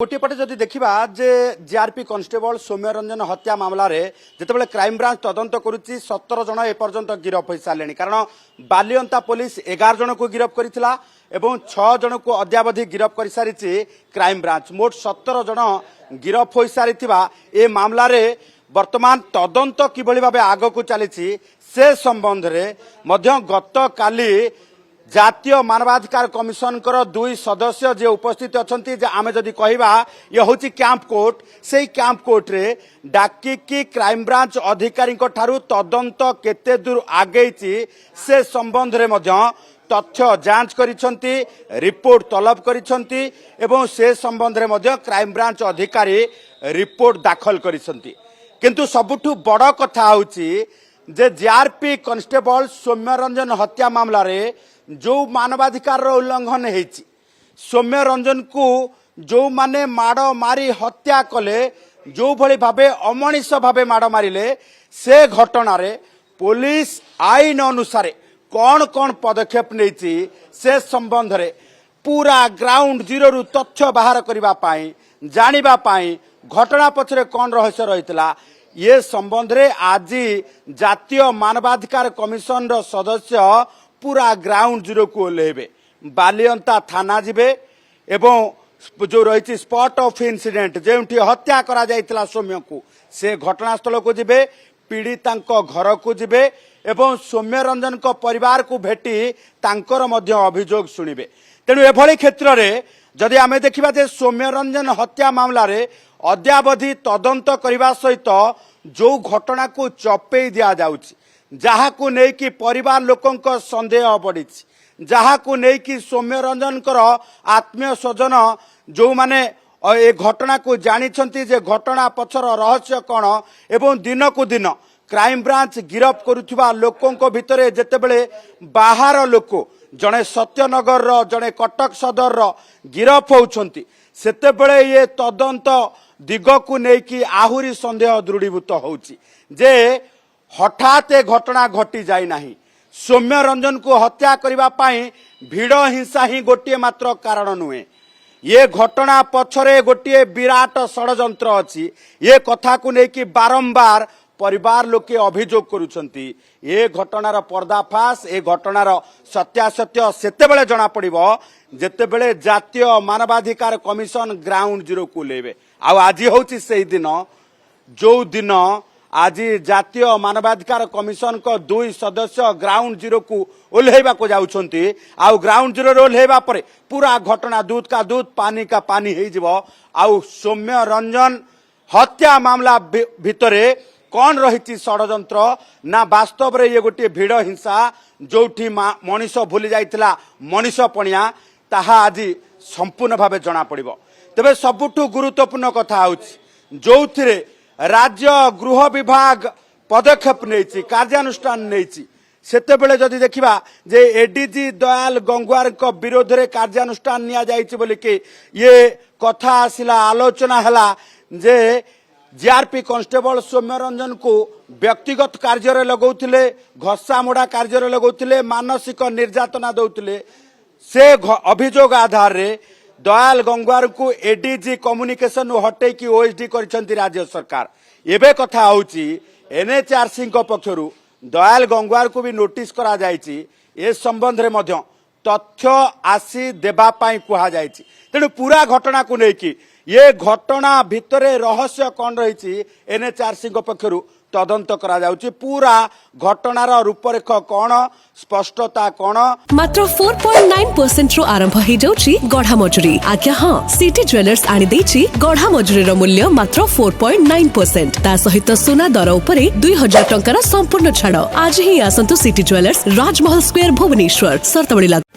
गोटे पटे जदि देखा जे जीआरपी कन्स्टेबल सौम्य रंजन हत्या मामलें जितेबाला क्राइम ब्रांच तदंत करुच्ची 17 जन एपर्यंत गिरफ हो सारे कारण बालियंता पुलिस 11 जन को गिरफ करथिला एवं 6 जन को अद्यावधि गिरफ कर सारी क्राइम ब्रांच मोट 17 जन गिरफ हो सारी ए मामलें वर्तमान तदंत किभली भाबे आग को चली से संबंध में गत काली जातीय मानवाधिकार कमिशन दुई सदस्य जे उपस्थित अच्छा आम जदि कहवा ये हूँ कैंप कोर्ट से कैंप कोर्ट रे डाकिकी क्राइम ब्रांच अधिकारी तदंत केते दूर आगे से संबंध रे तथ्य जांच करिसंती रिपोर्ट तलब करिसंती एवं से संबंध रे क्राइम ब्रांच अधिकारी रिपोर्ट दाखल करिसंती किंतु सबुठु बड़ कथा होची जे जीआरपी कन्स्टेबल सौम्य रंजन हत्या मामला रे जो मानवाधिकार उल्लंघन होती सौम्य रंजन को जो माने माड़ मारी हत्या कले जो भली भाबे अमनिष भाबे माड़ मारिले से घटना रे पुलिस आईन अनुसार कौन कौन पदक्षेप नहीं से संबंध रे पूरा ग्राउंड जीरो रु तथ्य बाहर करबा पाई जानिबा पाई घटना पछरे कौन रहस्य रहितला ये संबंध रे आज जातीय मानवाधिकार कमिशन रो सदस्य पूरा ग्राउंड जीरो को ओल्हेबे बालियंता थाना जिबे एवं जो रही स्पॉट ऑफ इंसिडेंट जो हत्या करा जाइतला सौम्य को से घटनास्थल को जिबे पीड़िता घर को जिबे एवं सौम्य रंजन को परिवार को भेटी तांकर मध्य अभियोग शुणिबे तेणु एभली क्षेत्र में जदि आम देखा जे सौम्य रंजन हत्या मामला रे अद्यावधि तदंत करने सहित जो घटना को चपेई दि जाउछि जहाँ को लेकिन परिवार लोकों संदेह बढ़ी जहाँ को लेकिन सौम्य रंजन आत्मीय स्वजन जो माने ए घटना को जानी जे घटना पछर रहस्य कौन एवं दिन को दिन क्राइम ब्रांच गिरफ करुवा लोकों भितर जेतेबेले बाहर लोक जड़े सत्यनगर जड़े कटक सदर गिरफ होउछंती सेतेबेले ये तदंत दिग को लेकिन आहुरी संदेह दृढ़ीभूत होउछि जे हठात ए घटना घटी जाई नाही सौम्य रंजन को हत्या करबा पाई भिड़ हिंसा ही गोटे मात्र कारण नुहे ये घटना पछरे गोटे विराट षडयंत्र अछि ये कथा को लेकिन बारंबार परिवार लोके अभियोग करुछंती ए घटनार पर्दाफाश ए घटनार सत्यासत्य सेतेबेले जना पड़िबो जेतेबेले जातीय मानवाधिकार कमिशन ग्राउंड जीरो को लेबे आ आज होछि सेही दिन जो दिन आज जातीय मानवाधिकार कमिशन को दुई सदस्य ग्राउंड जीरो को ओल्हेबा को जाउछंती आ ग्राउंड जीरो रे ओल्हेबा परे पूरा घटना दूध का दूध पानी का पानी हो जिवो आ सौम्य रंजन हत्या मामला भितरे कौन रही षडयंत्र ना वास्तव रे ये गोटे भिड़ हिंसा जोठी मनीष भूली जाइतिला मनीष पणिया ताहा आज संपूर्ण भावे जना पड़िबो तबे सबुठु गुरुत्वपूर्ण कथा होछि जोथिरे राज्य गृह विभाग पदक्षेप नहीं कार्यानुष्ठान नहीं सेतेबेले जदि देखिबा जे एडीजी दयाल गंगवार को विरोध रे कार्यानुष्ठान निया जाइछि बोली कि ये कथा आसिला आलोचना हला जे जीआरपी कांस्टेबल सौम्य रंजन को व्यक्तिगत कार्य रे लगौथिले घसा मोड़ा कार्य रे लगौथिले मानसिक निर्यातना दौथिले से अभियोग आधार रे दयाल गंगवार को एडीजी कम्युनिकेशन हटे की ओएसडी करिसंती राज्य सरकार एबे कथा होची एनएचआरसी पक्षरु दयाल गंगवार को भी नोटिस करा जायछि ए संबंध रे मध्य तथ्य आसी देबा पाई कुहा जायछि तेणु पूरा घटना को लेकिन ये घटना भितरे रहस्य कौन रही एनएचआरसी पक्षरु तदंत करा जाउछि पूरा घटनार रूपरेख कौन स्पष्टता कौन मात्र 4.9% रु आरंभ हो जाउछि गढ़ा मजूरी आज्ञा हां सिटी ज्वेलर्स आनी देछि गढ़ा मजूरी रो मूल्य मात्र 4.9% ता सहित सोना दर उपरे 2000 टंकार संपूर्ण छाड़ आज ही आसंतु सिटी ज्वेलर्स राजमहल स्क्वायर भुवनेश्वर सर्तवळी।